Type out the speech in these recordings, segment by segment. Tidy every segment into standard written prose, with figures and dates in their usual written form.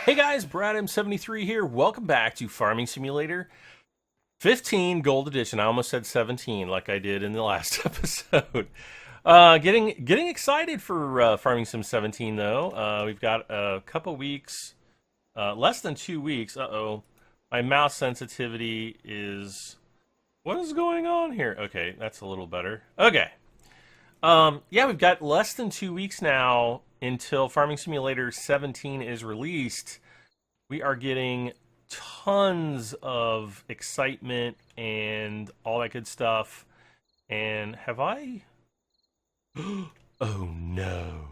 Hey guys, Brad M73 here. Welcome back to Farming Simulator 15 Gold Edition. I almost said 17 like I did in the last episode. Getting excited for Farming Sim 17 though. We've got a couple weeks, less than 2 weeks. Uh-oh. My mouse sensitivity is... What is going on here? Okay, that's a little better. Okay. Yeah, we've got less than 2 weeks now until Farming Simulator 17 is released. We are getting tons of excitement and all that good stuff. And have I... Oh no.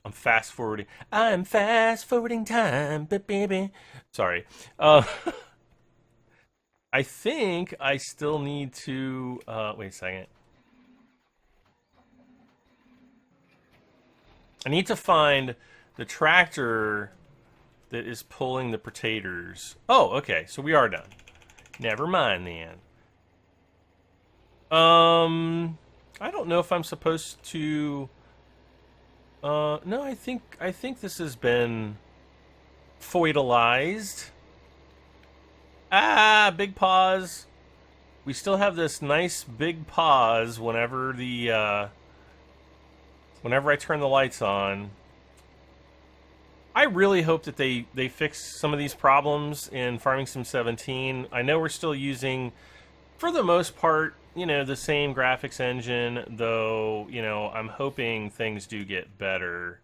I'm fast forwarding. I'm fast forwarding time, baby. Sorry. I think I still need to... wait a second. I need to find the tractor that is pulling the potatoes. Oh, okay. So we are done. Never mind then. I don't know if I'm supposed to... no, I think this has been foidalized. Ah, big pause. We still have this nice big pause whenever the whenever I turn the lights on. I really hope that they fix some of these problems in Farming Sim 17. I know we're still using, for the most part, you know, the same graphics engine, though, you know, I'm hoping things do get better.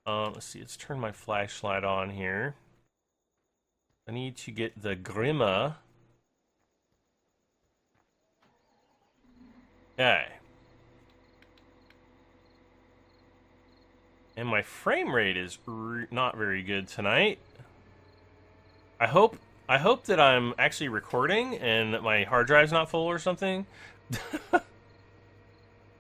Let's see, let's turn my flashlight on here. I need to get the Grima. Okay. And my frame rate is not very good tonight. I hope that I'm actually recording and that my hard drive's not full or something.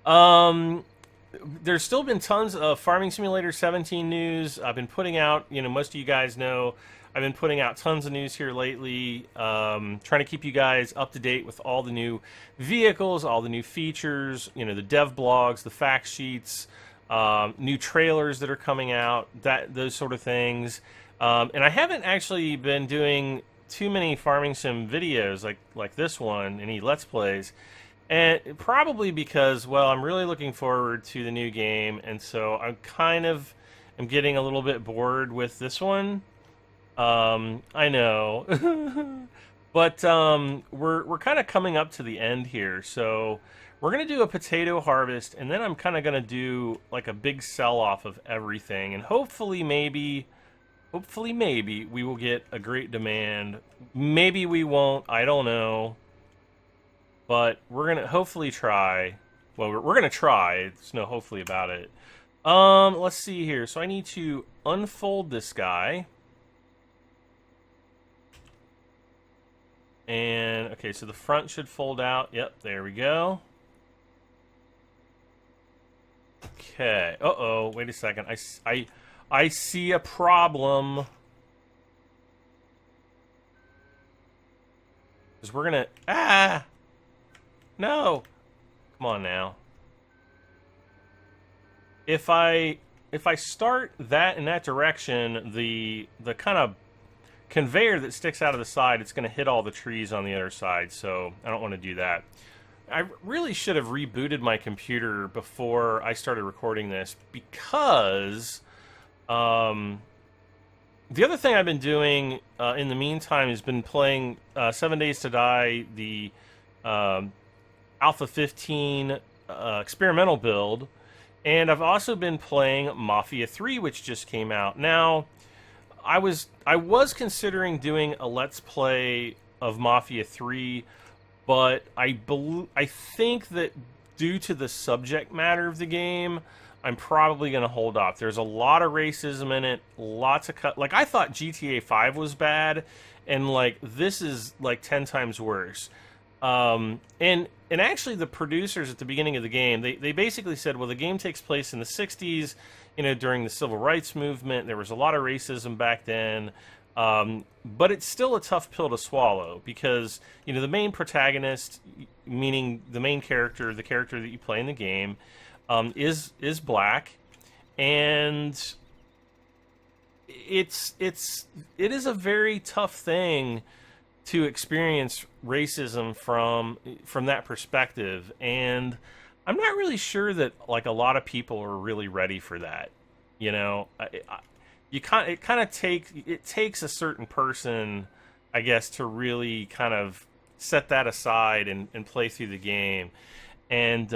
There's still been tons of Farming Simulator 17 news. I've been putting out, you know, most of you guys know, I've been putting out tons of news here lately, trying to keep you guys up to date with all the new vehicles, all the new features, you know, the dev blogs, the fact sheets, new trailers that are coming out, those sort of things. And I haven't actually been doing too many Farming Sim videos like this one, any Let's Plays. And probably because, well, I'm really looking forward to the new game, and so I'm kind of getting a little bit bored with this one. I know. But we're kind of coming up to the end here, so we're going to do a potato harvest, and then I'm kind of going to do like a big sell-off of everything, and hopefully maybe we will get a great demand. Maybe we won't, I don't know. But we're going to hopefully try. Well, we're going to try. There's no hopefully about it. Let's see here. So I need to unfold this guy. And, okay, so the front should fold out. Yep, there we go. Okay. Uh-oh, wait a second. I see a problem. Because we're going to... Ah! No! Come on now. If I start that in that direction, the kind of conveyor that sticks out of the side, it's going to hit all the trees on the other side, so I don't want to do that. I really should have rebooted my computer before I started recording this, because the other thing I've been doing in the meantime has been playing 7 Days to Die, the Alpha 15 experimental build, and I've also been playing Mafia 3, which just came out. Now, I was considering doing a Let's Play of Mafia 3, but I think that due to the subject matter of the game, I'm probably going to hold off. There's a lot of racism in it, lots of like, I thought GTA 5 was bad, and like this is like 10 times worse. And actually the producers at the beginning of the game, they basically said, well, the game takes place in the 60s, you know, during the civil rights movement. There was a lot of racism back then. But it's still a tough pill to swallow because the main protagonist, meaning the main character, the character that you play in the game, is black, and it is a very tough thing to experience racism from that perspective, and I'm not really sure that like a lot of people are really ready for that. You know, you kind it kind of takes a certain person, I guess, to really kind of set that aside and play through the game. And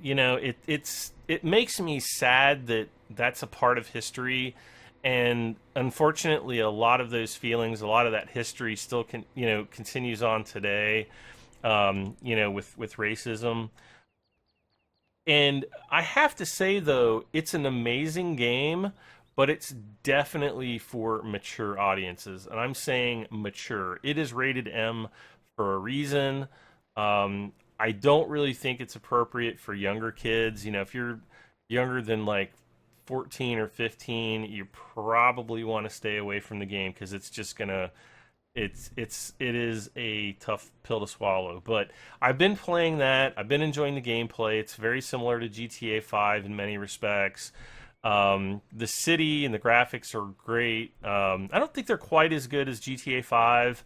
it makes me sad that that's a part of history, and unfortunately, a lot of those feelings, a lot of that history, still continues on today. With racism. And I have to say, though, it's an amazing game, but it's definitely for mature audiences. And I'm saying mature. It is rated M for a reason. I don't really think it's appropriate for younger kids. If you're younger than like 14 or 15, you probably want to stay away from the game because it's just gonna it is a tough pill to swallow. But I've been playing that. I've been enjoying the gameplay. It's very similar to GTA 5 in many respects. The city and the graphics are great. I don't think they're quite as good as GTA 5.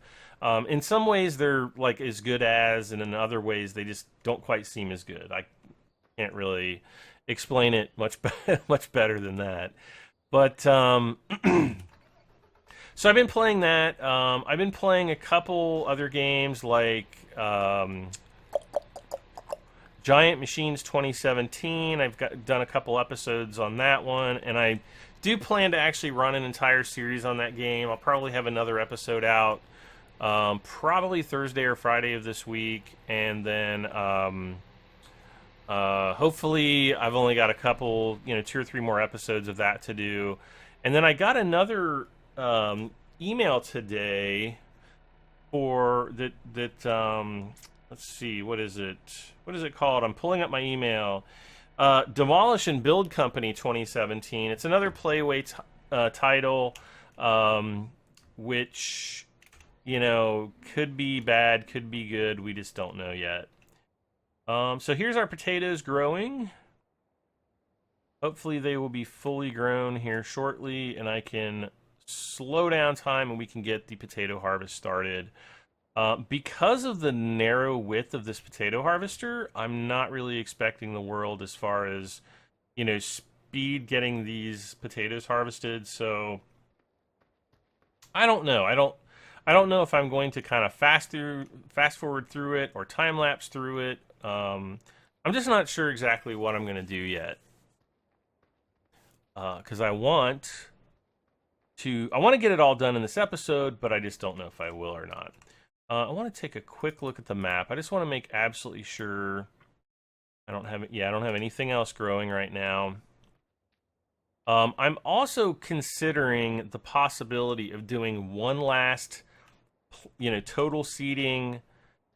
In some ways, they're like as good as, and in other ways, they just don't quite seem as good. I can't really explain it much better than that. But so I've been playing that. I've been playing a couple other games like Giant Machines 2017. Done a couple episodes on that one, and I do plan to actually run an entire series on that game. I'll probably have another episode out probably Thursday or Friday of this week, and then hopefully I've only got a couple, 2 or 3 more episodes of that to do. And then I got another email today for that let's see, what is it called? I'm pulling up my email. Demolish and Build Company 2017. It's another Playway title, which could be bad, could be good. We just don't know yet. So here's our potatoes growing. Hopefully they will be fully grown here shortly, and I can slow down time and we can get the potato harvest started. Because of the narrow width of this potato harvester, I'm not really expecting the world as far as, speed getting these potatoes harvested. So I don't know. I don't know if I'm going to kind of fast forward through it or time lapse through it. I'm just not sure exactly what I'm going to do yet. Because I want to get it all done in this episode, but I just don't know if I will or not. I want to take a quick look at the map. I just want to make absolutely sure I don't have anything else growing right now. I'm also considering the possibility of doing one last, total seeding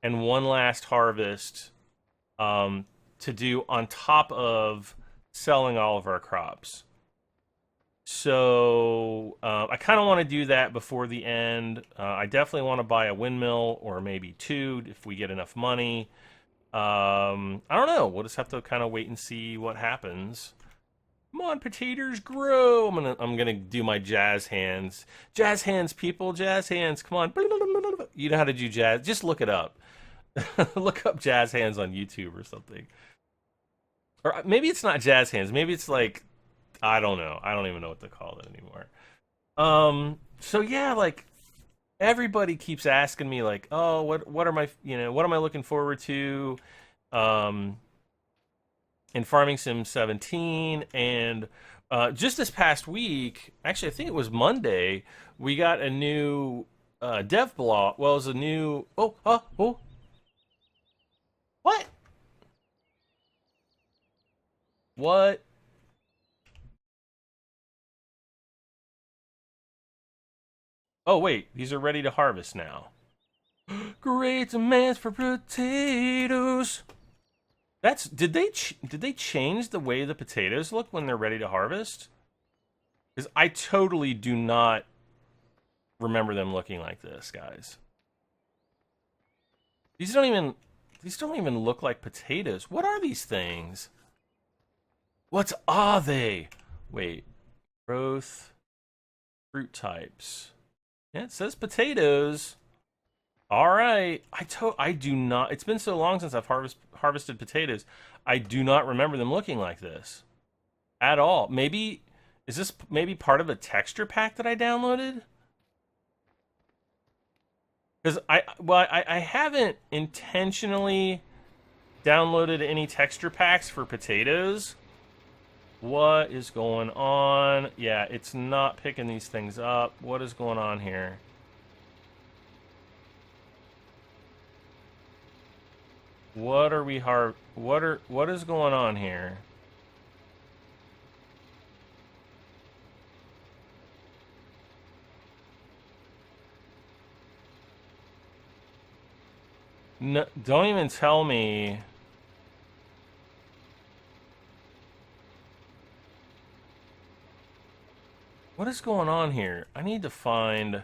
and one last harvest to do on top of selling all of our crops. So I kind of want to do that before the end. I definitely want to buy a windmill or maybe 2 if we get enough money. I don't know. We'll just have to kind of wait and see what happens. Come on, potatoes, grow! I'm gonna do my jazz hands. Jazz hands, people, jazz hands. Come on. You know how to do jazz? Just look it up. Look up jazz hands on YouTube or something. Or maybe it's not jazz hands. Maybe it's like, I don't know. I don't even know what to call it anymore. So yeah, like everybody keeps asking me like, "Oh, what are my, what am I looking forward to in Farming Sim 17?" And just this past week, actually I think it was Monday, we got a new dev blog. Well, it was a new what? What? Oh wait, these are ready to harvest now. Great demands for potatoes. Did they change the way the potatoes look when they're ready to harvest? Because I totally do not remember them looking like this, guys. These don't even look like potatoes. What are these things? What are they? Wait. Growth. Fruit types. Yeah, it says potatoes. All right. I do not. It's been so long since I've harvested potatoes. I do not remember them looking like this at all. Maybe is this maybe part of a texture pack that I downloaded? Because I haven't intentionally downloaded any texture packs for potatoes. What is going on? Yeah, it's not picking these things up. What is going on here? What are we what is going on here? No, don't even tell me. What is going on here? I need to find...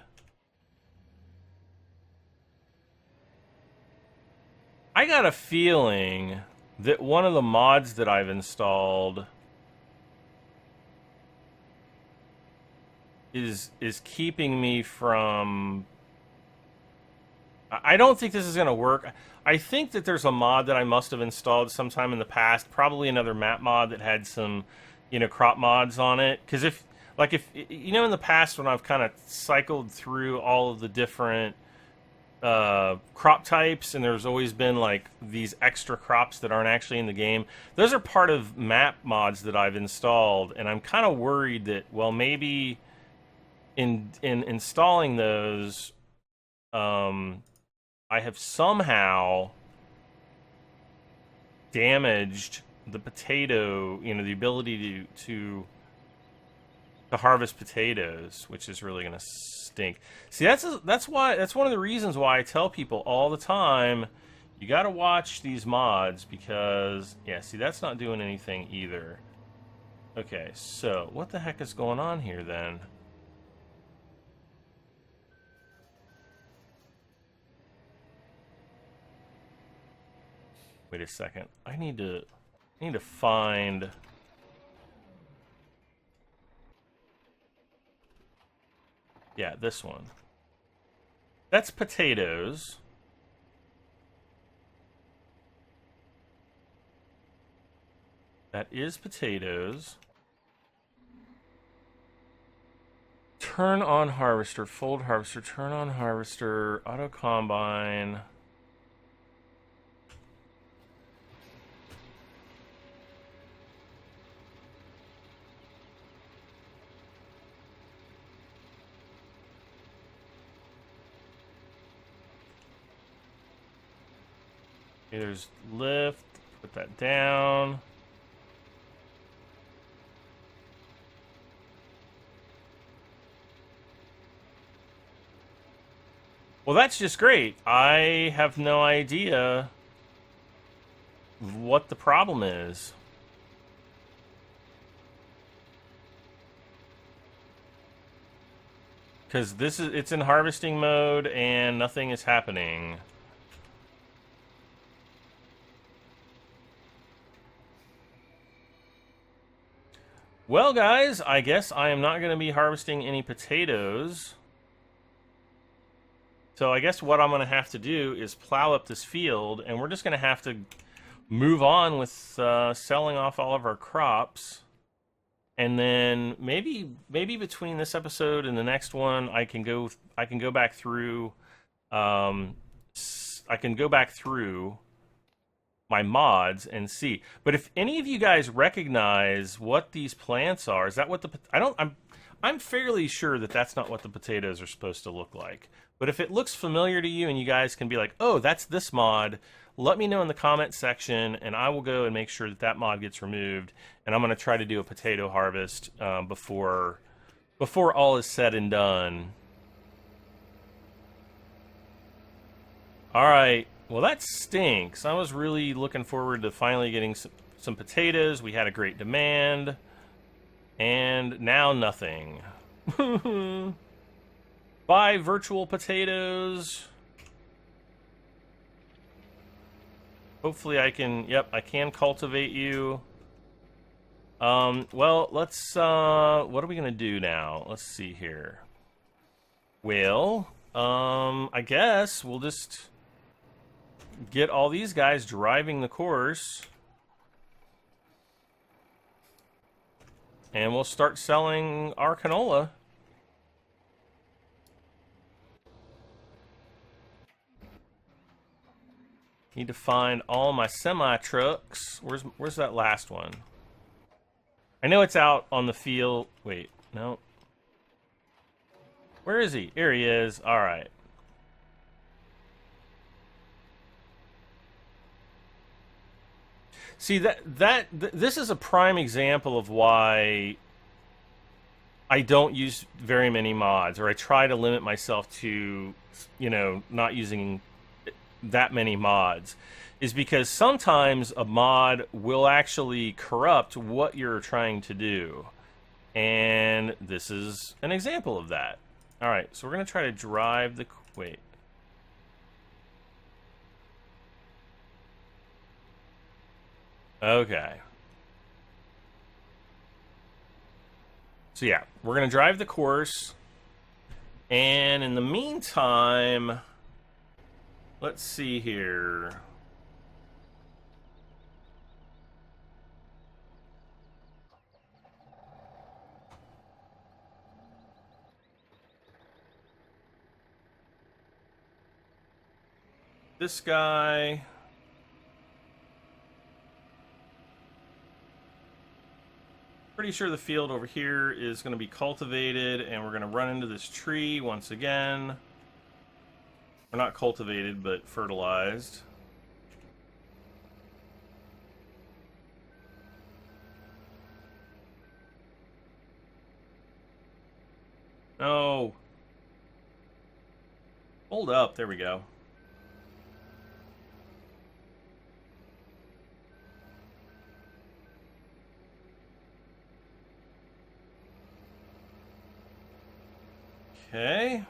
I got a feeling that one of the mods that I've installed is keeping me from... I don't think this is going to work. I think that there's a mod that I must have installed sometime in the past, probably another map mod that had some, you know, crop mods on it. Because if you know, in the past when I've kind of cycled through all of the different crop types, and there's always been like these extra crops that aren't actually in the game, those are part of map mods that I've installed, and I'm kind of worried that, well, maybe in installing those, I have somehow damaged the potato, you know, the ability to harvest potatoes, which is really going to stink. See, that's one of the reasons why I tell people all the time, you got to watch these mods, because yeah, see, that's not doing anything either. Okay, so what the heck is going on here then? Wait a second. I need to find... Yeah, this one. That's potatoes. That is potatoes. Turn on harvester, fold harvester, turn on harvester, auto combine. There's lift, put that down. Well, that's just great. I have no idea what the problem is. Because it's in harvesting mode and nothing is happening. Well, guys, I guess I am not going to be harvesting any potatoes. So I guess what I'm going to have to do is plow up this field, and we're just going to have to move on with selling off all of our crops. And then maybe between this episode and the next one, I can go back through my mods and see. But if any of you guys recognize what these plants are, is that what I'm fairly sure that that's not what the potatoes are supposed to look like. But if it looks familiar to you and you guys can be like, oh, that's this mod, let me know in the comment section, and I will go and make sure that that mod gets removed. And I'm going to try to do a potato harvest before all is said and done. All right. Well, that stinks. I was really looking forward to finally getting some potatoes. We had a great demand. And now nothing. Buy virtual potatoes. Hopefully I can, yep, I can cultivate you. Well, let's, what are we gonna do now? Let's see here. Well, I guess we'll just get all these guys driving the course. And we'll start selling our canola. Need to find all my semi-trucks. Where's that last one? I know it's out on the field. Wait, no. Where is he? Here he is. All right. See, this is a prime example of why I don't use very many mods, or I try to limit myself to, not using that many mods, is because sometimes a mod will actually corrupt what you're trying to do. And this is an example of that. All right, so we're going to try to drive the... Wait. Okay. So yeah, we're going to drive the course. And in the meantime, let's see here. This guy... Pretty sure the field over here is going to be cultivated, and we're going to run into this tree once again. Or not cultivated, but fertilized. No. Hold up. There we go. Okay.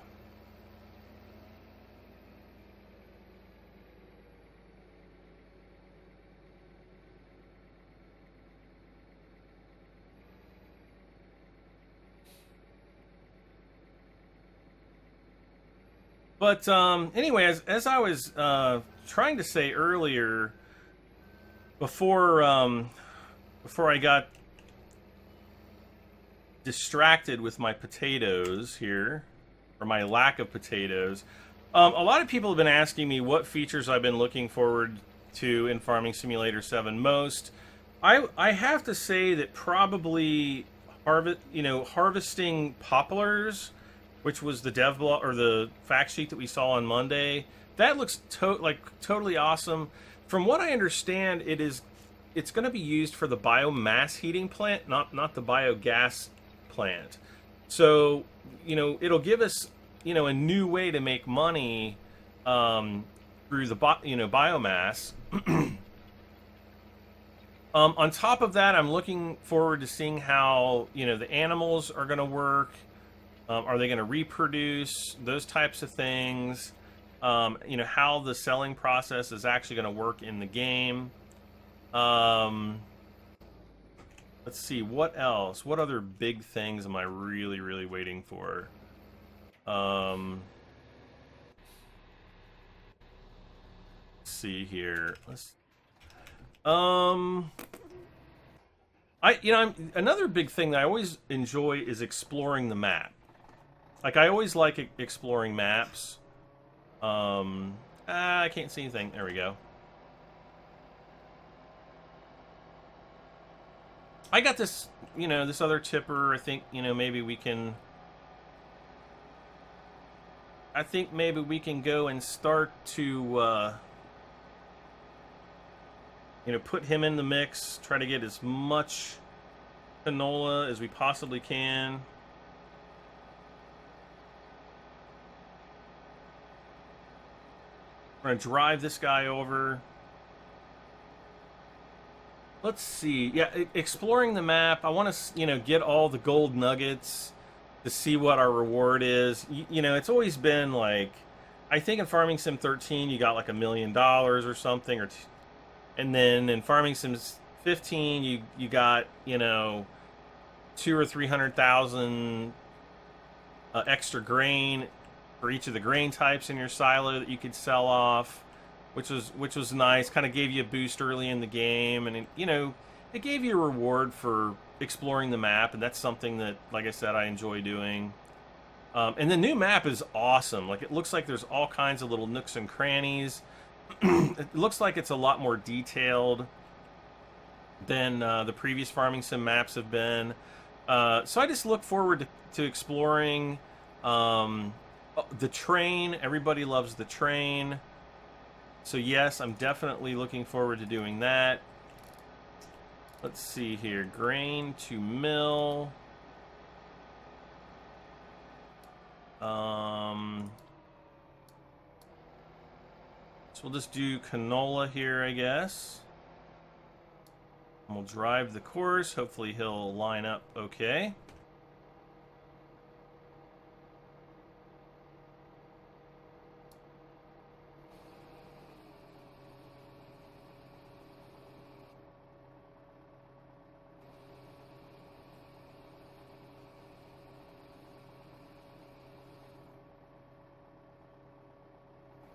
But anyway, as I was trying to say earlier, before I got distracted with my potatoes here, or my lack of potatoes, a lot of people have been asking me what features I've been looking forward to in Farming Simulator 7 most. I have to say that probably harvesting poplars, which was the dev blog or the fact sheet that we saw on Monday, that looks totally awesome. From what I understand, it's going to be used for the biomass heating plant, not the biogas plant. So, it'll give us, a new way to make money through the biomass. On top of that, I'm looking forward to seeing how, the animals are going to work. Are they going to reproduce? Those types of things. How the selling process is actually going to work in the game. Let's see, what else? What other big things am I really, really waiting for? Let's see here. Another big thing that I always enjoy is exploring the map. Like, I always like exploring maps. I can't see anything. There we go. I got this, this other tipper. I think, maybe we can... I think maybe we can go and start to, put him in the mix. Try to get as much canola as we possibly can. We're going to drive this guy over. Let's see. Yeah, exploring the map. I want to, get all the gold nuggets to see what our reward is. You know, it's always been like, I think in Farming Sim 13 you got like $1 million or something, and then in Farming Sim 15 you got, you know, 200,000 or 300,000 extra grain for each of the grain types in your silo that you could sell off, which was nice. Kind of gave you a boost early in the game, and you know, it gave you a reward for exploring the map, and that's something that, like I said, I enjoy doing. And the new map is awesome. Like, it looks like there's all kinds of little nooks and crannies. It looks like it's a lot more detailed than the previous Farming Sim maps have been. So I just look forward to exploring the train. Everybody loves the train. So yes, I'm definitely looking forward to doing that. Let's see here. Grain to mill. So we'll just do canola here, I guess. And we'll drive the course. Hopefully he'll line up okay.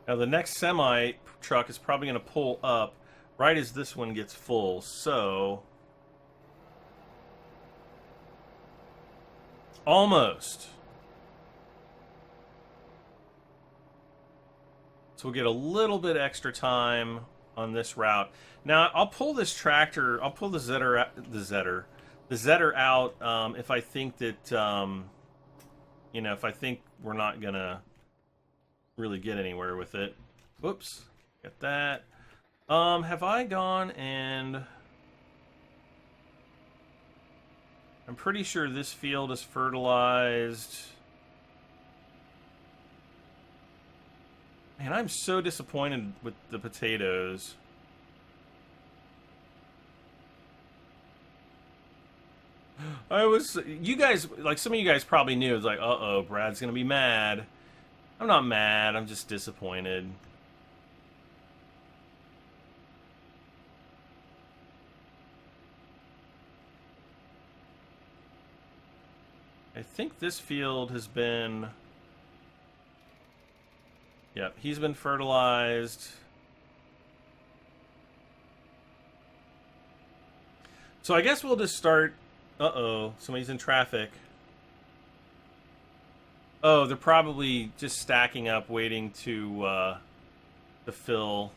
Now the next semi truck is probably going to pull up right as this one gets full, so almost. So we'll get a little bit extra time on this route. Now I'll pull this tractor, I'll pull the Zetter out if I think that you know, if I think we're not gonna really get anywhere with it. Whoops, get that. Have I gone and I'm pretty sure this field is fertilized. Man, I'm so disappointed with the potatoes. You guys, like some of you guys probably knew, it's like, uh-oh, Brad's gonna be mad. I'm not mad, I'm just disappointed. I think this field has been... Yep, he's been fertilized. So I guess we'll just start... Uh-oh, somebody's in traffic. Oh, they're probably just stacking up, waiting to fill.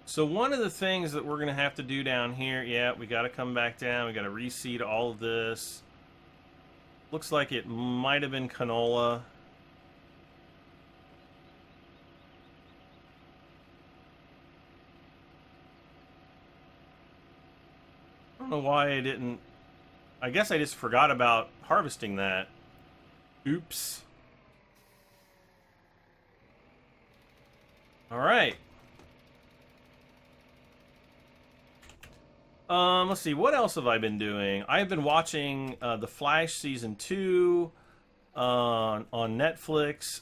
So one of the things that we're going to have to do down here, yeah, we got to come back down. We got to reseed all of this. Looks like it might have been canola. I don't know why I didn't... I guess I just forgot about harvesting that. Oops. Alright. Let's see, what else have I been doing? I've been watching The Flash Season 2 on Netflix.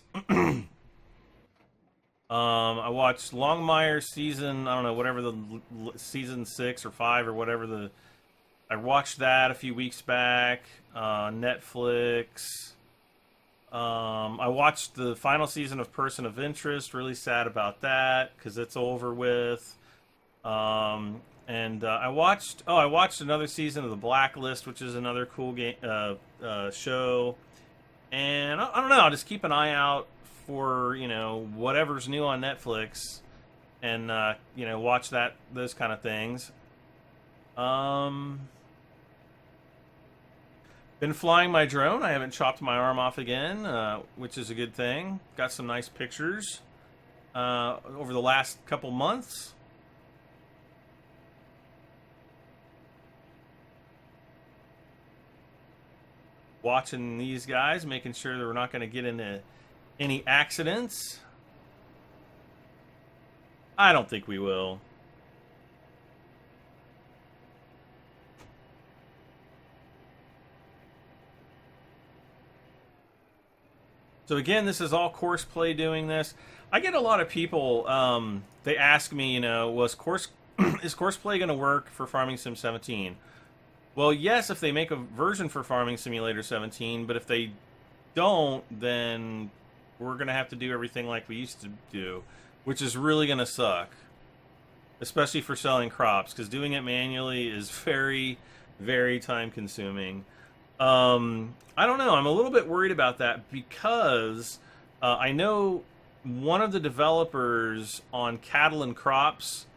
I watched Longmire season, I don't know, whatever the season 6 or 5 or whatever I watched that a few weeks back on Netflix. I watched the final season of Person of Interest. Really sad about that because it's over with. And I watched another season of The Blacklist, which is another cool game show. And I don't know. I'll just keep an eye out for, you know, whatever's new on Netflix, and you know, watch those kind of things. Been flying my drone. I haven't chopped my arm off again, which is a good thing. Got some nice pictures over the last couple months. Watching these guys, making sure that we're not going to get into any accidents. I don't think we will. So again, this is all Courseplay doing this. I get a lot of people. They ask me, was course is Courseplay going to work for Farming Sim 17? Well, yes, if they make a version for Farming Simulator 17, but if they don't, then we're going to have to do everything like we used to do, which is really going to suck, especially for selling crops, because doing it manually is very, very time consuming. I don't know. I'm a little bit worried about that because I know one of the developers on Cattle and Crops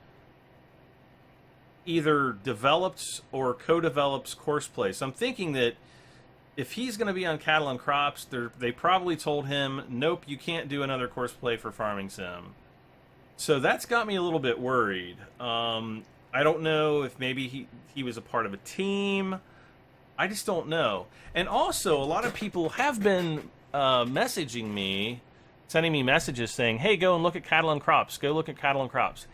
either develops or co-develops Courseplay. So I'm thinking that if he's going to be on Cattle and Crops, they probably told him, nope, you can't do another Courseplay for Farming Sim. So that's got me a little bit worried. I don't know if maybe he was a part of a team. I just don't know. And also, a lot of people have been messaging me, sending me messages saying, hey, go and look at Cattle and Crops. Go look at Cattle and Crops.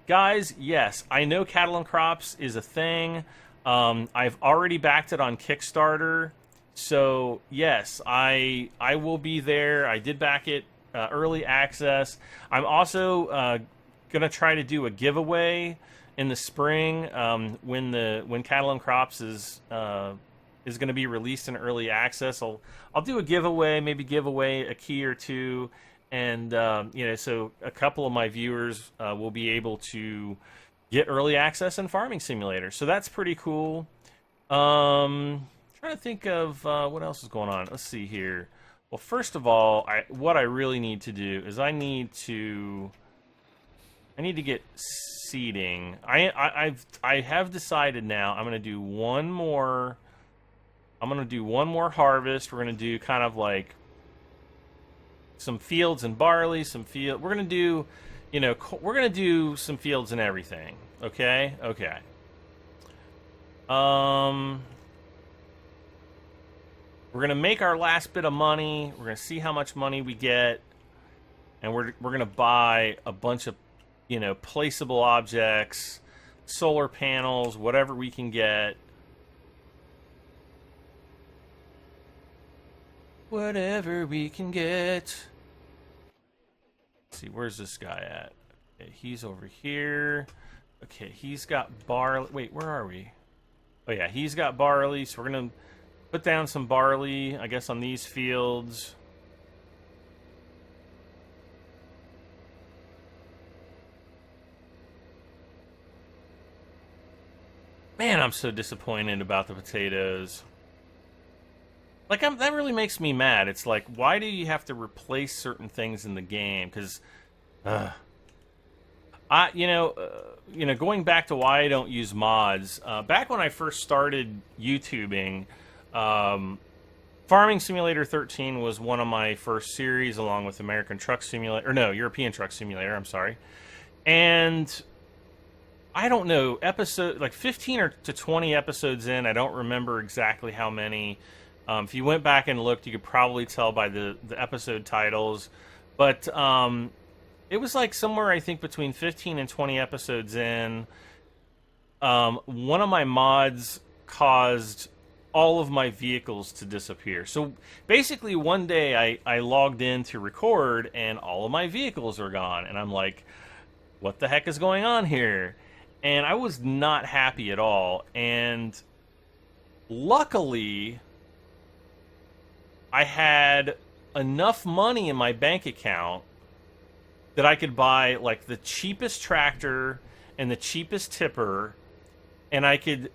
Guys, yes, I know Cattle and Crops is a thing. I've already backed it on Kickstarter. So, yes, I will be there. I did back it early access. I'm also going to try to do a giveaway in the spring when Cattle and Crops is going to be released in early access. I'll do a giveaway, maybe give away a key or two. And, so a couple of my viewers will be able to get early access in Farming Simulator. So that's pretty cool. Trying to think of what else is going on. Let's see here. Well, first of all, what I really need to do is I need to get seeding. I have decided now I'm going to do one more. I'm going to do one more harvest. We're going to do kind of like some fields and barley, we're going to do, we're going to do some fields and everything. Okay? Okay. We're going to make our last bit of money. We're going to see how much money we get. And we're going to buy a bunch of, placeable objects, solar panels, whatever we can get. Whatever we can get. Let's see, where's this guy at? Okay, he's over here. Okay, he's got barley. Wait, where are we? Oh, yeah, he's got barley, so we're going to put down some barley, I guess, on these fields. Man, I'm so disappointed about the potatoes. Like, that really makes me mad. It's like, why do you have to replace certain things in the game? Because, going back to why I don't use mods. Back when I first started YouTubing, Farming Simulator 13 was one of my first series, along with American Truck Simulator, European Truck Simulator. I'm sorry, and I don't know, like 15 or to 20 episodes in, I don't remember exactly how many. If you went back and looked, you could probably tell by the episode titles. But it was like somewhere, I think, between 15 and 20 episodes in. One of my mods caused all of my vehicles to disappear. So basically, one day I logged in to record, and all of my vehicles are gone. And I'm like, what the heck is going on here? And I was not happy at all. And luckily, I had enough money in my bank account that I could buy like the cheapest tractor and the cheapest tipper, and I could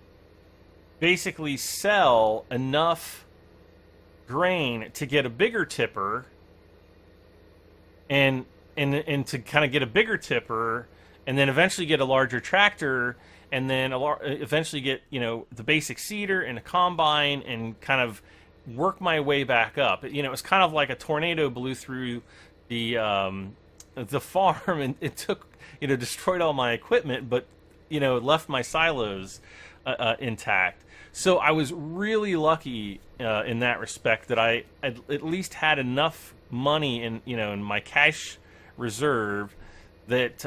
basically sell enough grain to get a bigger tipper and to kind of get a bigger tipper, and then eventually get a larger tractor, and then eventually get, the basic seeder and a combine, and kind of work my way back up. It was kind of like a tornado blew through the farm, and it took, destroyed all my equipment, but, left my silos intact. So I was really lucky in that respect that I at least had enough money in my cash reserve that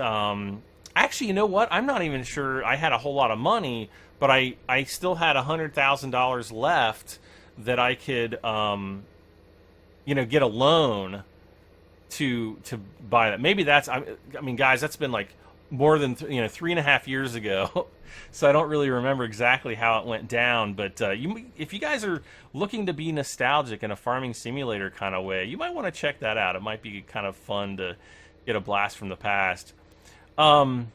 actually, you know what? I'm not even sure I had a whole lot of money, but I still had $100,000 left that I could get a loan to buy that. Maybe that's, I mean, guys, that's been like more than 3.5 years ago, so I don't really remember exactly how it went down. But if you guys are looking to be nostalgic in a farming simulator kind of way, you might want to check that out. It might be kind of fun to get a blast from the past. But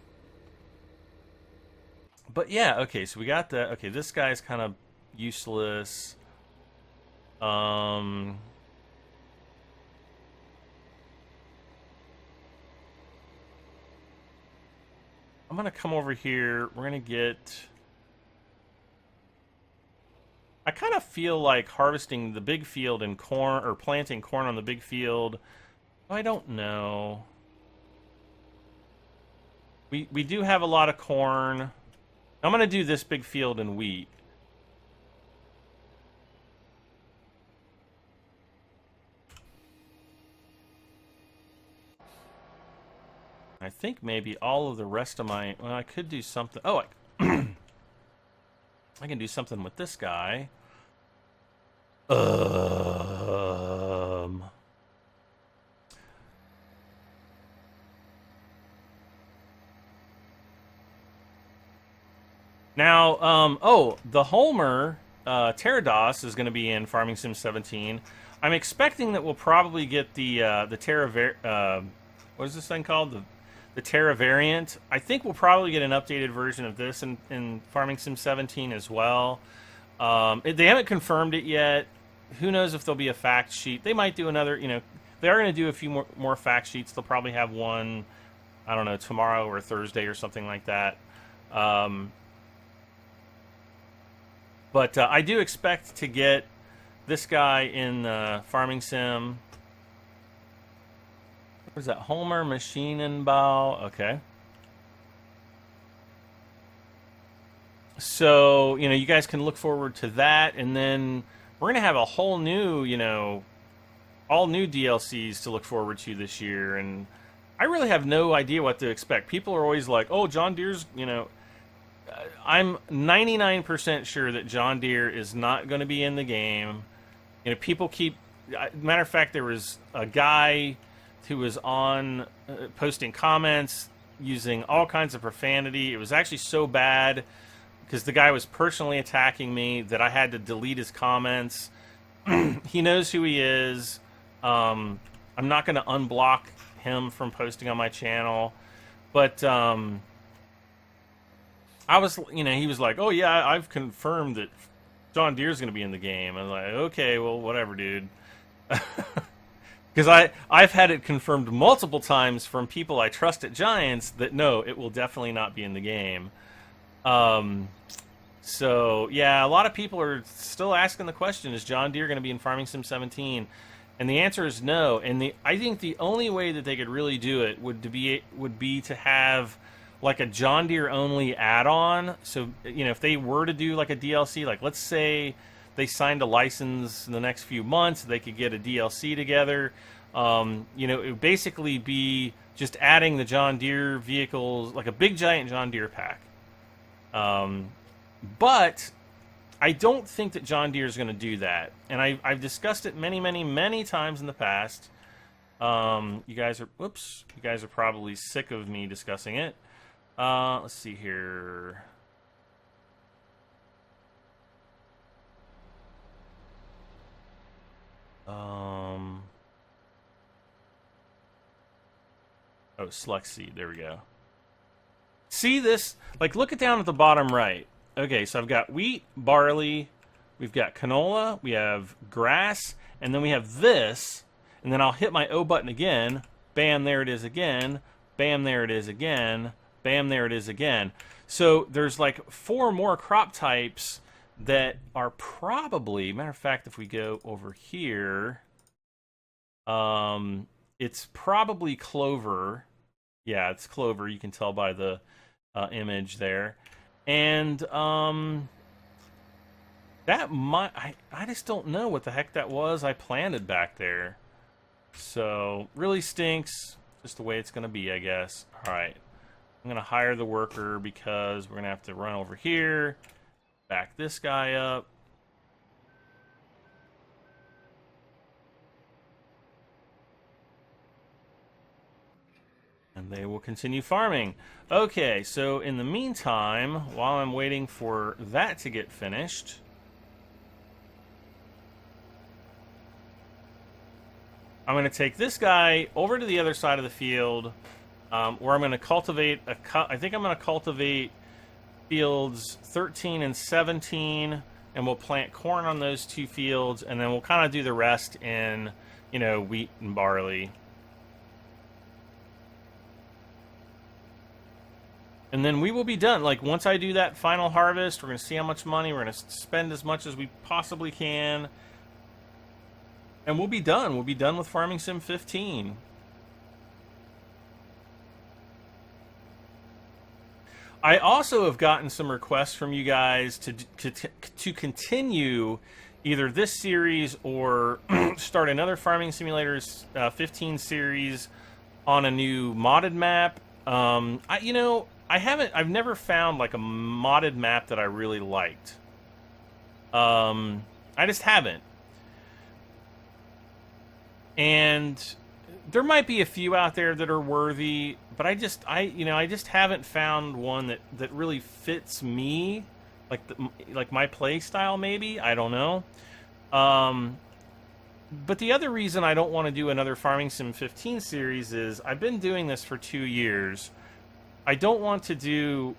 yeah, okay, so we got that. Okay, this guy's kind of useless. I'm gonna come over here. We're gonna get. I kind of feel like harvesting the big field and corn, or planting corn on the big field. I don't know. We do have a lot of corn. I'm gonna do this big field in wheat. I think maybe all of the rest of my... Well, I could do something... Oh, I can do something with this guy. Now, oh, the Homer, Terrados is going to be in Farming Sim 17. I'm expecting that we'll probably get the Terra... what is this thing called? The Terra variant. I think we'll probably get an updated version of this in Farming Sim 17 as well. They haven't confirmed it yet. Who knows if there'll be a fact sheet. They might do another, they are going to do a few more fact sheets. They'll probably have one, I don't know, tomorrow or Thursday or something like that. But I do expect to get this guy in Farming Sim. What is that? Homer, Maschinenbau. Okay. So, you guys can look forward to that. And then we're going to have a whole new, all new DLCs to look forward to this year. And I really have no idea what to expect. People are always like, oh, John Deere's, I'm 99% sure that John Deere is not going to be in the game. People keep... Matter of fact, there was a guy who was on posting comments using all kinds of profanity. It was actually so bad because the guy was personally attacking me that I had to delete his comments. He knows who he is. I'm not going to unblock him from posting on my channel. But I was, he was like, oh yeah, I've confirmed that John Deere's going to be in the game. I was like, okay, well, whatever, dude. Because I've had it confirmed multiple times from people I trust at Giants that no, it will definitely not be in the game. So, yeah, a lot of people are still asking the question, is John Deere going to be in Farming Sim 17? And the answer is no. And I think the only way that they could really do it would be to have like a John Deere only add-on. So, if they were to do like a DLC, like let's say they signed a license in the next few months, they could get a DLC together. It would basically be just adding the John Deere vehicles, like a big giant John Deere pack. But I don't think that John Deere is going to do that. And I've discussed it many, many, many times in the past. You guys are probably sick of me discussing it. Let's see here. Oh, select seed. There we go. See this? Like, look it down at the bottom right. Okay, so I've got wheat, barley, we've got canola, we have grass, and then we have this, and then I'll hit my O button again. Bam, there it is again. Bam, there it is again. Bam, there it is again. So there's like 4 more crop types that are probably, matter of fact, if we go over here, it's probably clover. Yeah, it's clover. You can tell by the image there. And that might... I just don't know what the heck that was I planted back there. So, really stinks. Just the way it's going to be, I guess. Alright. I'm going to hire the worker because we're going to have to run over here. Back this guy up. they will continue farming. Okay, so in the meantime, while I'm waiting for that to get finished, I'm going to take this guy over to the other side of the field, where I'm going to cultivate I think I'm going to cultivate fields 13 and 17, and we'll plant corn on those two fields, and then we'll kind of do the rest in, wheat and barley. And then we will be done. Like, once I do that final harvest, we're going to see how much money. We're going to spend as much as we possibly can. And we'll be done. We'll be done with Farming Sim 15. I also have gotten some requests from you guys to continue either this series or start another Farming Simulators 15 series on a new modded map. I've never found like a modded map that I really liked. I just haven't. And there might be a few out there that are worthy, but I just haven't found one that really fits me, like my play style. Maybe, I don't know. But the other reason I don't want to do another Farming Sim 15 series is I've been doing this for 2 years. I don't want to do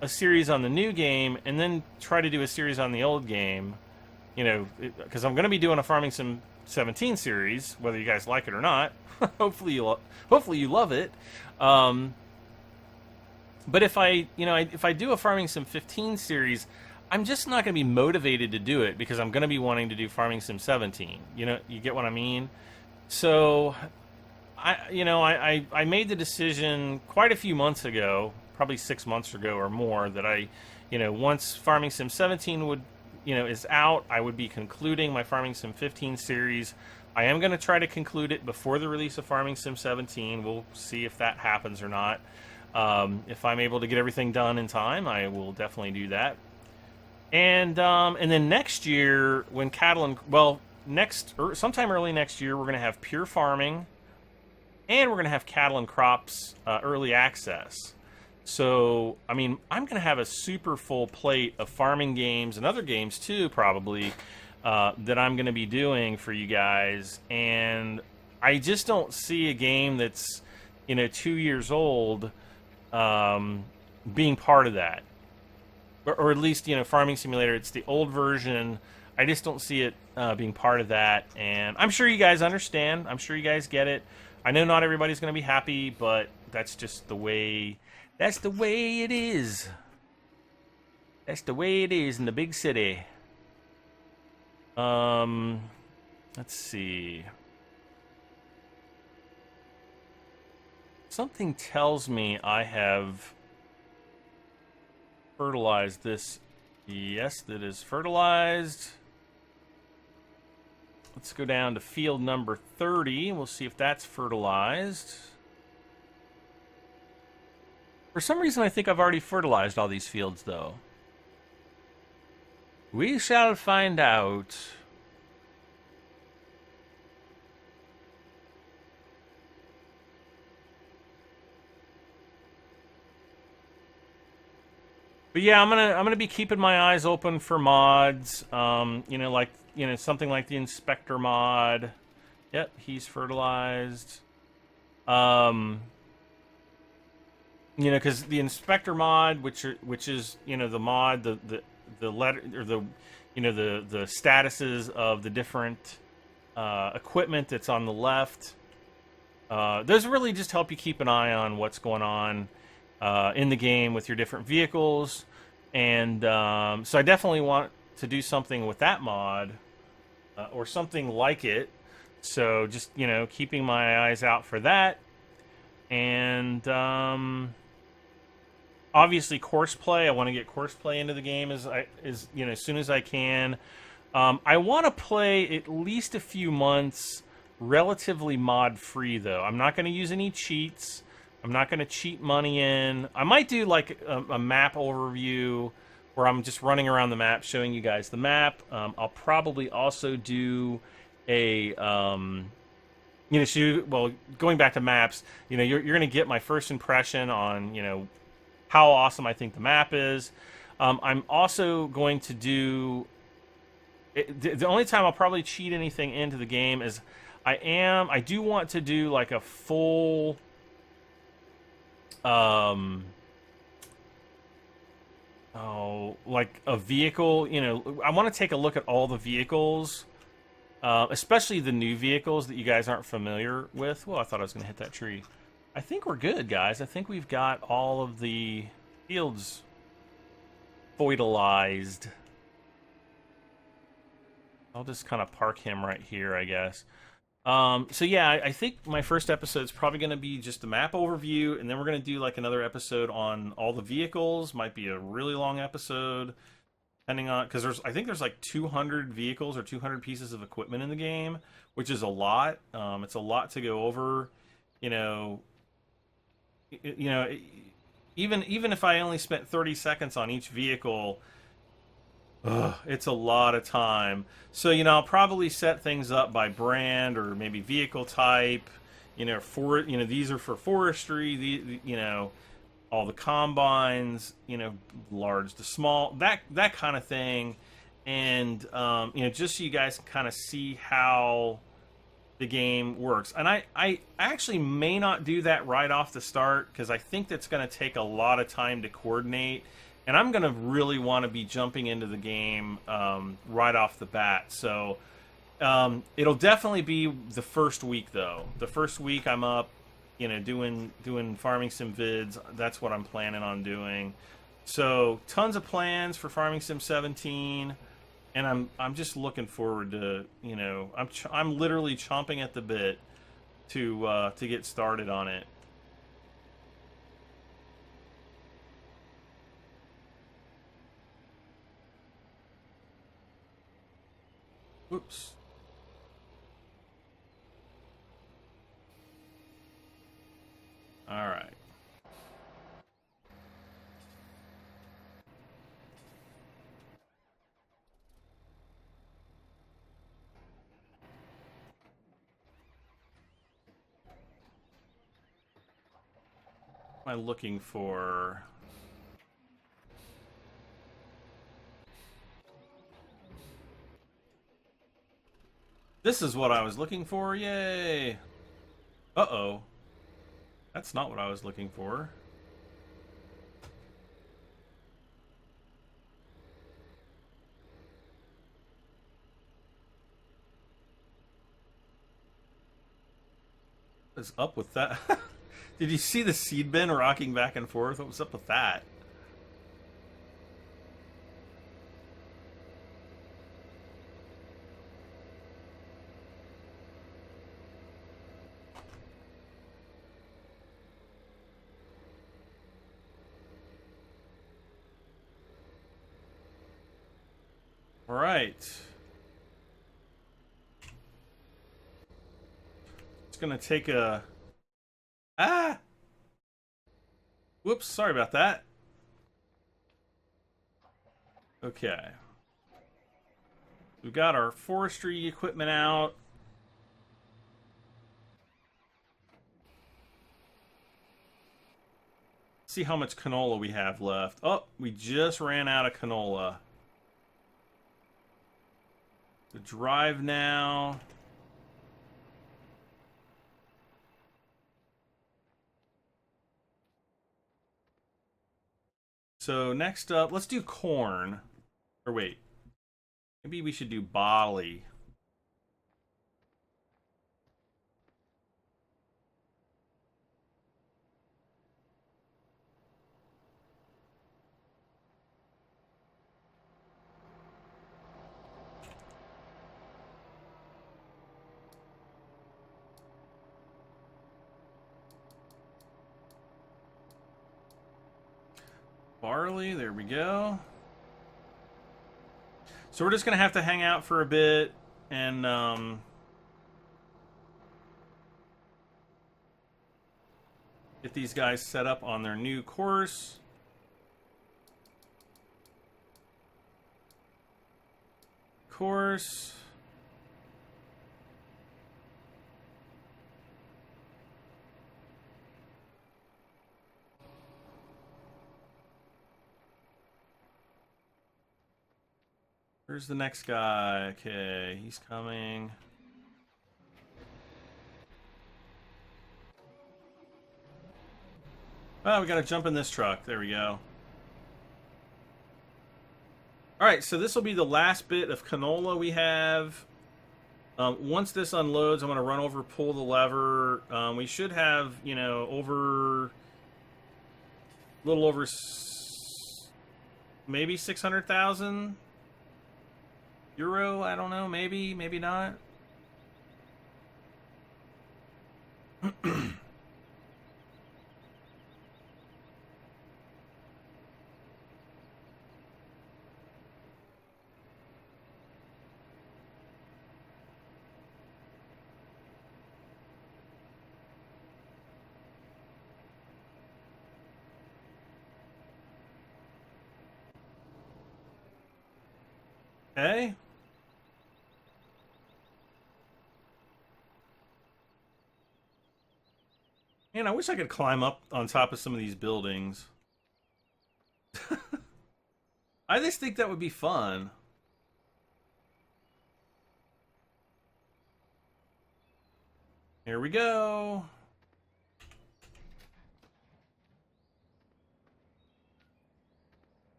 a series on the new game and then try to do a series on the old game, because I'm going to be doing a Farming Sim 17 series, whether you guys like it or not. hopefully you love it. But if I do a Farming Sim 15 series, I'm just not going to be motivated to do it because I'm going to be wanting to do Farming Sim 17. You get what I mean? So I made the decision quite a few months ago, probably 6 months ago or more, that once Farming Sim 17 is out, I would be concluding my Farming Sim 15 series. I am going to try to conclude it before the release of Farming Sim 17. We'll see if that happens or not. If I'm able to get everything done in time, I will definitely do that. And then next year, when sometime early next year, we're going to have Pure Farming, and we're going to have Cattle and Crops early access. So, I'm going to have a super full plate of farming games and other games too, probably, that I'm going to be doing for you guys. And I just don't see a game that's, 2 years old being part of that. Or at least, Farming Simulator, it's the old version. I just don't see it being part of that. And I'm sure you guys understand. I'm sure you guys get it. I know not everybody's going to be happy, but that's just the way... That's the way it is. That's the way it is in the big city. Let's see. Something tells me I have fertilized this. Yes, that is fertilized. Let's go down to field number 30. We'll see if that's fertilized. For some reason, I think I've already fertilized all these fields, though. We shall find out. But yeah, I'm gonna be keeping my eyes open for mods. Something like the Inspector mod. Yep, he's fertilized. Because the Inspector mod, which is the mod, the letter, or the statuses of the different equipment that's on the left. Those really just help you keep an eye on what's going on in the game with your different vehicles, and so I definitely want to do something with that mod or something like it. So just keeping my eyes out for that, and obviously courseplay. I want to get courseplay into the game as soon as I can. I want to play at least a few months relatively mod free, though. I'm not going to use any cheats. I'm not going to cheat money in. I might do like a map overview where I'm just running around the map showing you guys the map. I'll probably also do a well, going back to maps, you're going to get my first impression on, how awesome I think the map is. I'm also going to do the only time I'll probably cheat anything into the game is I do want to do like a full um like a vehicle, I want to take a look at all the vehicles, especially the new vehicles that you guys aren't familiar with. Well, I thought I was going to hit that tree. I think we're good, guys. I think we've got all of the fields voidalized. I'll just kind of park him right here, I guess. So yeah, I think my first episode is probably going to be just a map overview, and then we're going to do like another episode on all the vehicles. Might be a really long episode, depending on, because I think there's like 200 vehicles or 200 pieces of equipment in the game, which is a lot. It's a lot to go over. You know, you know, even if I only spent 30 seconds on each vehicle, ugh, it's a lot of time. So, I'll probably set things up by brand or maybe vehicle type. These are for forestry. All the combines. Large to small. That kind of thing. And just so you guys kind of see how the game works. And I actually may not do that right off the start because I think that's going to take a lot of time to coordinate. And I'm going to really want to be jumping into the game right off the bat. So it'll definitely be the first week, though. The first week I'm up, doing farming sim vids. That's what I'm planning on doing. So tons of plans for Farming Sim 17. And I'm just looking forward to, I'm literally chomping at the bit to get started on it. Oops. All right. What am I looking for? This is what I was looking for. Yay. Uh-oh. That's not what I was looking for. What is up with that? Did you see the seed bin rocking back and forth? What was up with that? All right. It's gonna take a... Ah! Whoops, sorry about that. Okay. We've got our forestry equipment out. See how much canola we have left. Oh, we just ran out of canola. The drive now. So next up, let's do corn. Or wait, maybe we should do barley. Barley, there we go. So we're just gonna have to hang out for a bit and get these guys set up on their new course. Course. Where's the next guy? Okay, he's coming. Oh, we gotta jump in this truck. There we go. Alright, so this will be the last bit of canola we have. Once this unloads, I'm going to run over, pull the lever. We should have, you know, over... a little over... maybe 600,000 euro? I don't know. Maybe, maybe not. Okay. Man, I wish I could climb up on top of some of these buildings. I just think that would be fun. Here we go.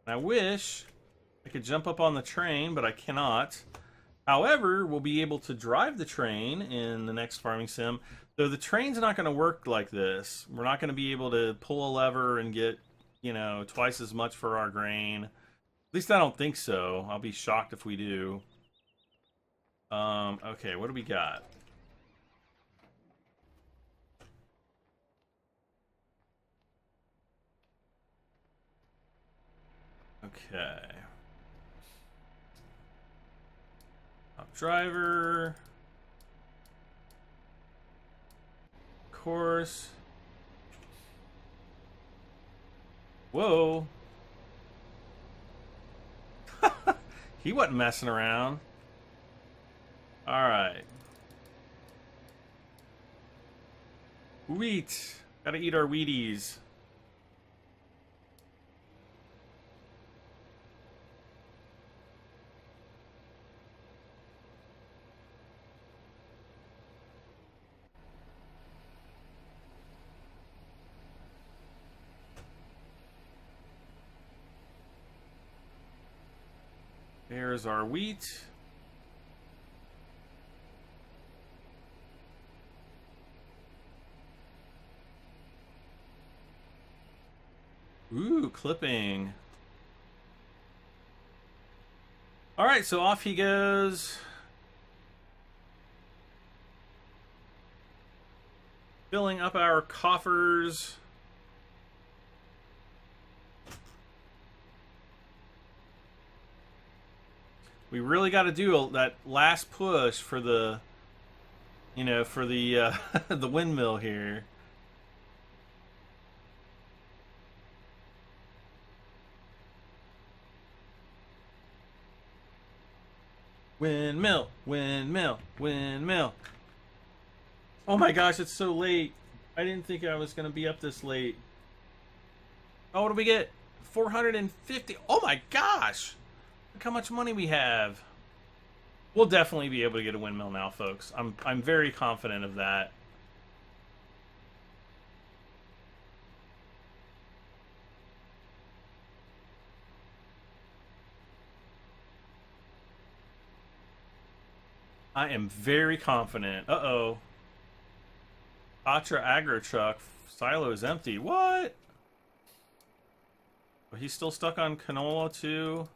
I wish I could jump up on the train, but I cannot. However, we'll be able to drive the train in the next farming sim. Though the train's not going to work like this. We're not going to be able to pull a lever and get, you know, twice as much for our grain. At least I don't think so. I'll be shocked if we do. Okay, what do we got? Okay. Top driver. Of course. Whoa. He wasn't messing around. Alright. Wheat. Gotta eat our Wheaties. There's our wheat. Ooh, clipping. Alright, so off he goes. Filling up our coffers. We really got to do that last push for the, you know, for the the windmill here. Windmill, windmill, windmill. Oh my gosh, it's so late. I didn't think I was going to be up this late. Oh, what do we get? 450. Oh my gosh. Look how much money we have. We'll definitely be able to get a windmill now, folks. I'm very confident of that. I am very confident. Uh-oh. Atra Agro Truck. Silo is empty. What? Oh, he's still stuck on canola, too.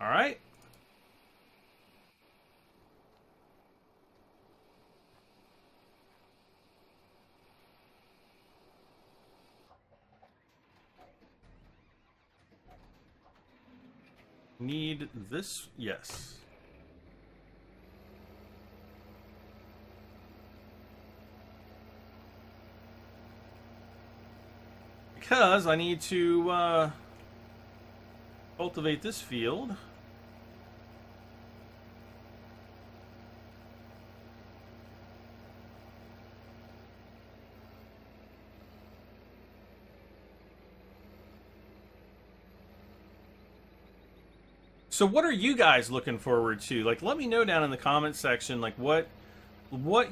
All right. Need this? Yes. Because I need to cultivate this field. So what are you guys looking forward to? Like, let me know down in the comments section, like what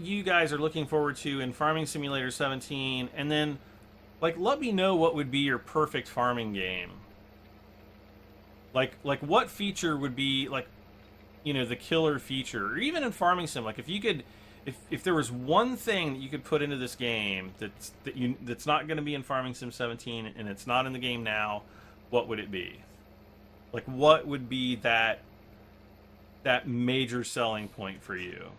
you guys are looking forward to in Farming Simulator 17, and then like let me know what would be your perfect farming game. Like what feature would be like, you know, the killer feature, or even in Farming Sim, like if you could, if there was one thing that you could put into this game that's not going to be in Farming Sim 17 and it's not in the game now, what would it be? Like what would be that major selling point for you?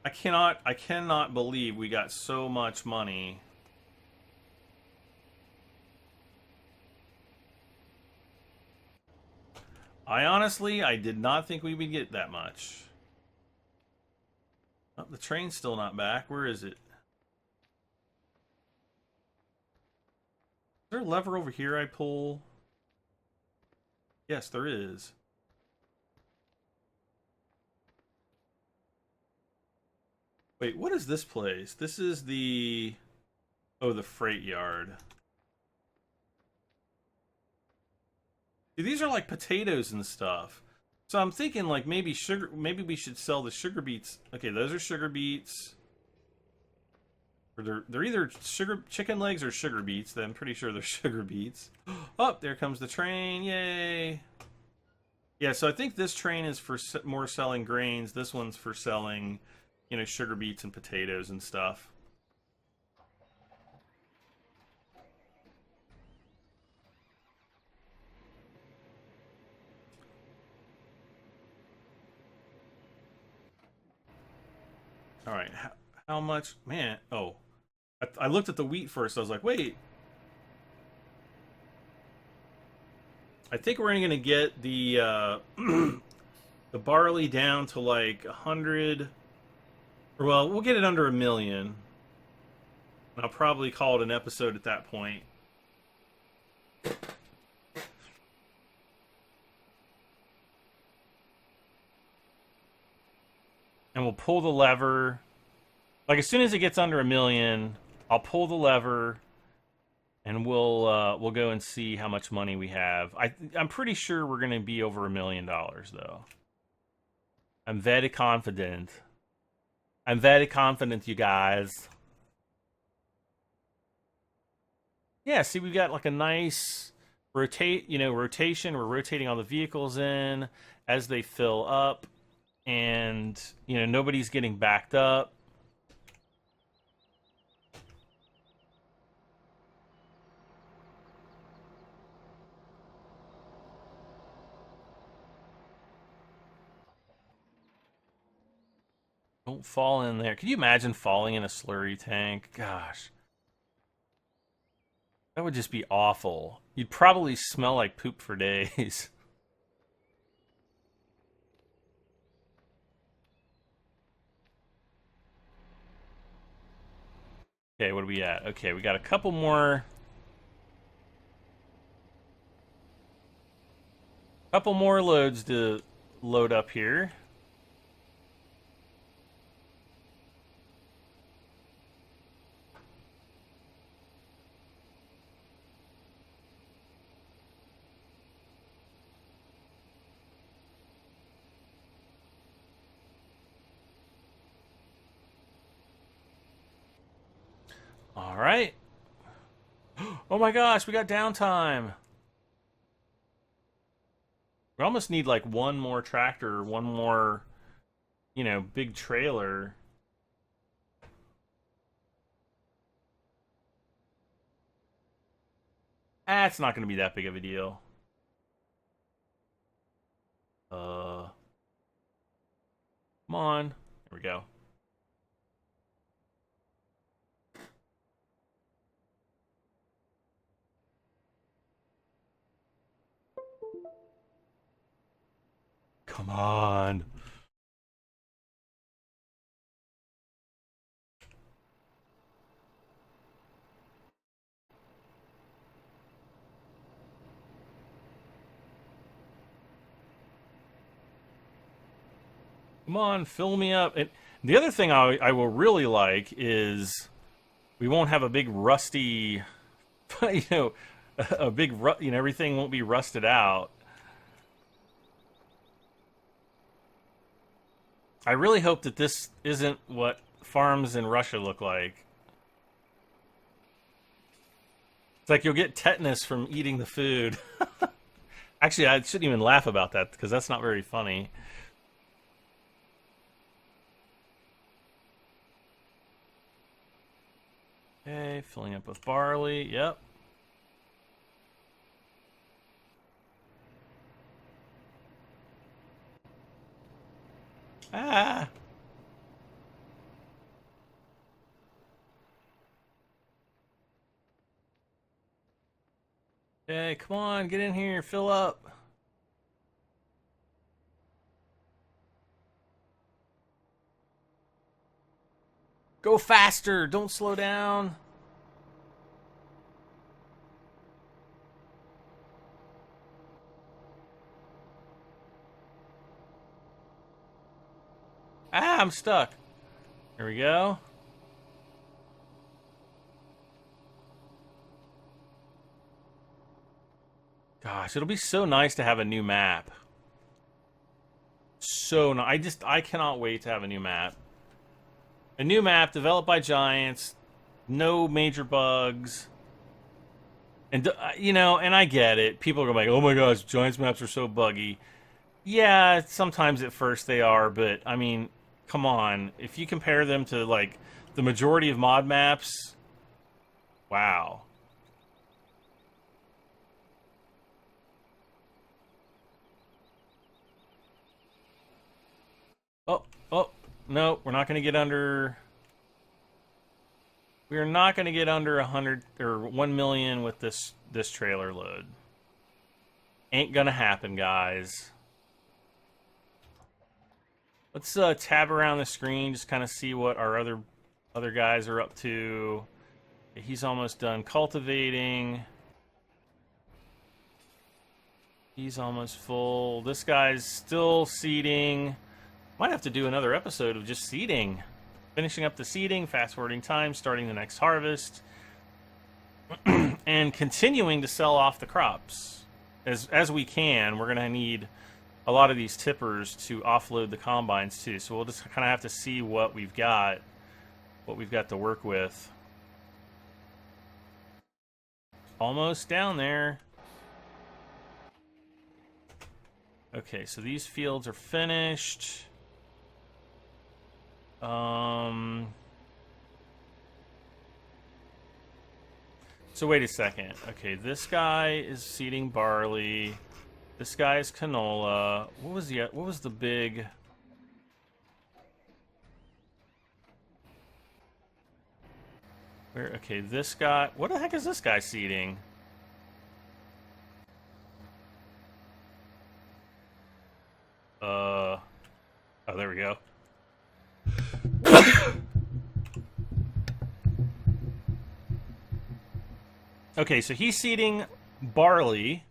I cannot believe we got so much money. I did not think we would get that much. Oh, the train's still not back. Where is it? Is there a lever over here I pull? Yes, there is. Wait, what is this place? This is the... Oh, the freight yard. See, these are like potatoes and stuff. So I'm thinking like maybe we should sell the sugar beets. Okay, those are sugar beets. Or they're either chicken legs or sugar beets. I'm pretty sure they're sugar beets. Oh, there comes the train. Yay. Yeah, so I think this train is for more selling grains. This one's for selling, you know, sugar beets and potatoes and stuff. All right, how much? Man, oh, I looked at the wheat first. I was like, wait. I think we're going to get the the barley down to like 100. Or well, we'll get it under 1,000,000. I'll probably call it an episode at that point. And we'll pull the lever. Like as soon as it gets under 1,000,000, I'll pull the lever, and we'll go and see how much money we have. I'm pretty sure we're going to be over $1 million though. I'm very confident. I'm very confident, you guys. Yeah, see, we've got like a nice rotation. We're rotating all the vehicles in as they fill up, and you know nobody's getting backed up. Don't fall in there. Can you imagine falling in a slurry tank? Gosh. That would just be awful. You'd probably smell like poop for days. Okay, what are we at? Okay, we got a couple more. Couple more loads to load up here. All right. Oh my gosh, we got downtime. We almost need like one more tractor, one more, you know, big trailer. Ah, it's not going to be that big of a deal. Come on. There we go. Come on. Come on, fill me up. And the other thing I will really like is we won't have a big rusty, you know, a big everything won't be rusted out. I really hope that this isn't what farms in Russia look like. It's like you'll get tetanus from eating the food. Actually, I shouldn't even laugh about that because that's not very funny. Okay, filling up with barley. Yep. Ah. Okay, come on, get in here, fill up. Go faster, don't slow down. Ah, I'm stuck. Here we go. Gosh, it'll be so nice to have a new map. So nice. I cannot wait to have a new map. A new map developed by Giants, no major bugs. And and I get it. People are going like, "Oh my gosh, Giants maps are so buggy." Yeah, sometimes at first they are, but I mean, come on. If you compare them to like the majority of mod maps, wow. Oh, no, we're not going to get under. We're not going to get under 100 or 1 million with this trailer load. Ain't gonna happen, guys. Let's tab around the screen, just kind of see what our other guys are up to. He's almost done cultivating. He's almost full. This guy's still seeding. Might have to do another episode of just seeding. Finishing up the seeding, fast-forwarding time, starting the next harvest, and continuing to sell off the crops. As we can, we're going to need a lot of these tippers to offload the combines too. So we'll just kind of have to see what we've got to work with. Almost down there. Okay, so these fields are finished. So wait a second. Okay, this guy is seeding barley. This guy is canola. What was the big? Where? Okay, this guy. What the heck is this guy seeding? Oh, there we go. Okay, so he's seeding barley.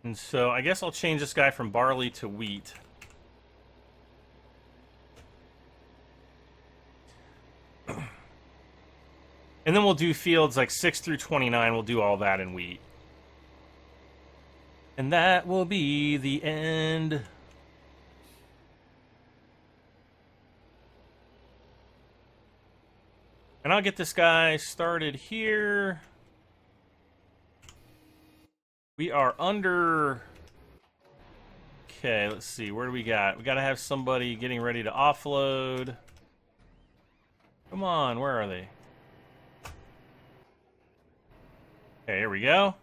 And so I guess I'll change this guy from barley to wheat. And then we'll do fields like 6 through 29. We'll do all that in wheat. And that will be the end. And I'll get this guy started here. We are under... Okay, let's see. Where do we got? We got to have somebody getting ready to offload. Come on, where are they? Okay, here we go.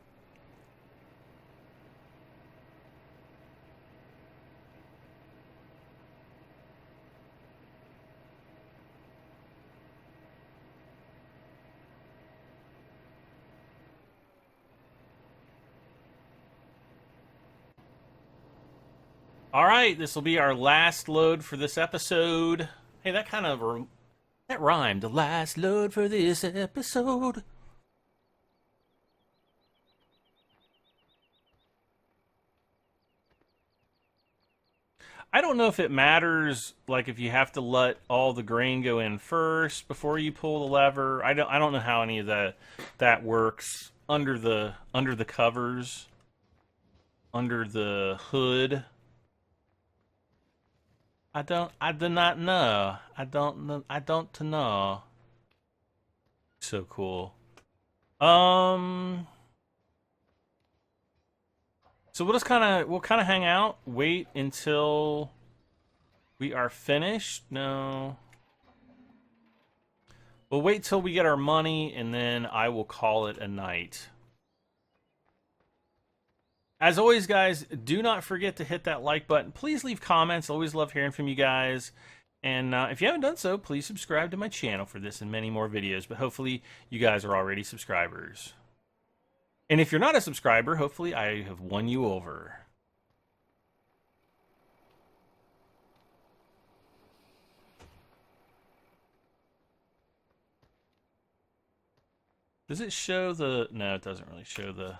All right, this will be our last load for this episode. Hey, that kind of that rhymed. The last load for this episode. I don't know if it matters, like if you have to let all the grain go in first before you pull the lever. I don't know how any of that works under the covers, under the hood. I do not know. I don't know. So cool. Um so we'll kind of hang out, wait until we are finished. No. We'll wait till we get our money, and then I will call it a night. As always, guys, do not forget to hit that like button. Please leave comments. Always love hearing from you guys. And if you haven't done so, please subscribe to my channel for this and many more videos. But hopefully, you guys are already subscribers. And if you're not a subscriber, hopefully I have won you over. Does it show the... No, it doesn't really show the...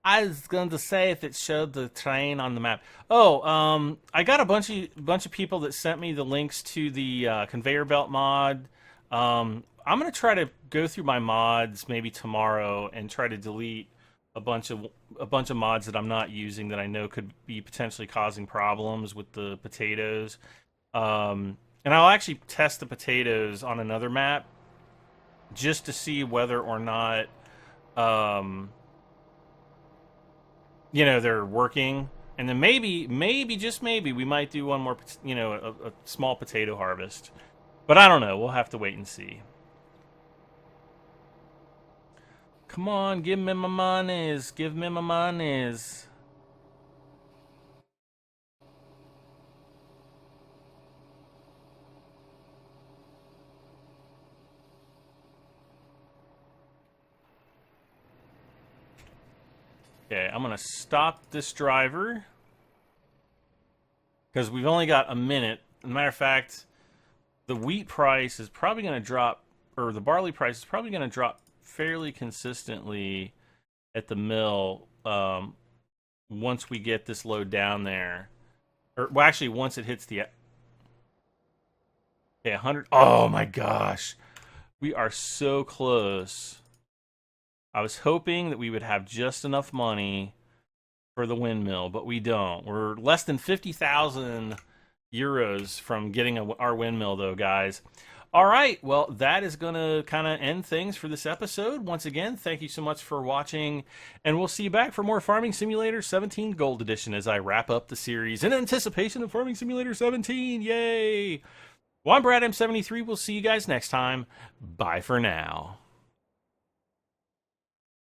I was going to say if it showed the train on the map. Oh, I got a bunch of people that sent me the links to the conveyor belt mod. I'm going to try to go through my mods maybe tomorrow and try to delete a bunch of mods that I'm not using that I know could be potentially causing problems with the potatoes. And I'll actually test the potatoes on another map just to see whether or not they're working. And then maybe just maybe we might do one more, a small potato harvest. But I don't know. We'll have to wait and see. Come on, give me my monies. Give me my monies. Okay, I'm going to stop this driver because we've only got a minute. As a matter of fact, the wheat price is probably going to drop, or the barley price is probably going to drop fairly consistently at the mill once we get this load down there. Or, well, actually, once it hits the... Okay, 100... Oh, my gosh. We are so close. I was hoping that we would have just enough money for the windmill, but we don't. We're less than 50,000 euros from getting our windmill, though, guys. All right, well, that is going to kind of end things for this episode. Once again, thank you so much for watching, and we'll see you back for more Farming Simulator 17 Gold Edition as I wrap up the series in anticipation of Farming Simulator 17. Yay! Well, I'm Brad M73. We'll see you guys next time. Bye for now.